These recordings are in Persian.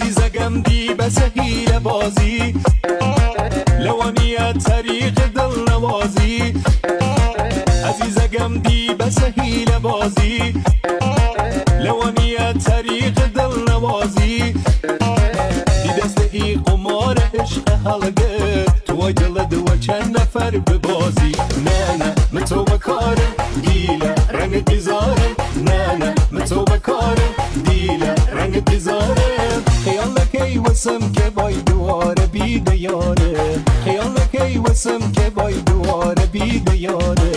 عزیزگم دی بس حیله بازی لوانیه طریق دل نوازی عزیزگم دی بس حیله بازی لوانیه طریق دل نوازی دی دست ای قمار عشق حلقه تو دل دو چند نفر ببازی نه نه متو بکارم دیله رنگ دیزارم نه نه متو بکارم دیله رنگ دیزارم خیالك ای وسم که بای دواره بی دیاره خیالك ای وسم که بای دواره بی دیاره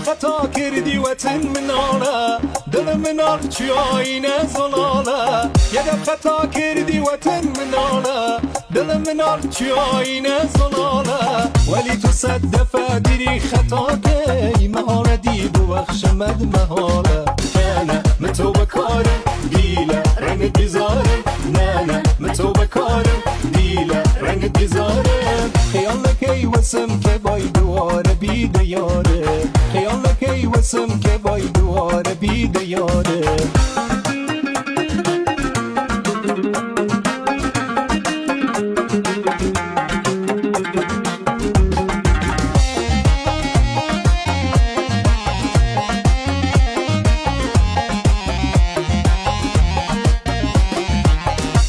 خطا کردی وطن مناله دل منال چی آینه زلاله یدم خطا کردی وطن مناله دل منال چی آینه زلاله ولی تو صد دفعه دیری خطا کی محاله دی ببخشمد محاله نه نه متو بکارم دیله رنگ دیزارم نه نه متو بکارم دیله رنگ دیزارم خیالك ای وسم که بای دواره بی دیاره خیالك ای وسم که بای دواره بی دیاره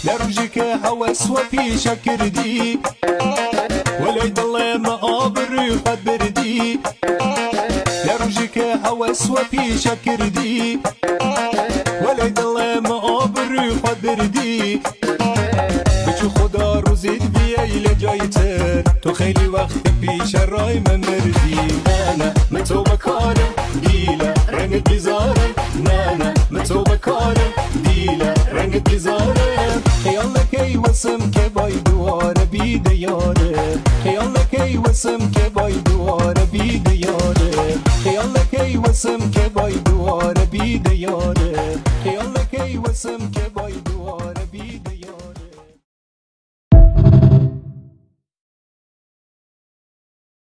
لروجك هوس وفي شكردي ولا يضل ما أبري قد بردي لروجك هوس وفي شكردي ولا يضل ما أبري قد بردي بچو خدا روزید بیایی لجایتر تو خیلی وقت پیش رای من مردی نه نه متو بکارم دیله رنگ دیزارم نه نه متو بکارم دیله رنگ دیزارم خیالك ای وسم که بای دواره بی دیاره خیالك ای وسم که بای دواره بی دیاره خیالك ای وسم که بای دواره بی دیاره خیالك ای وسم که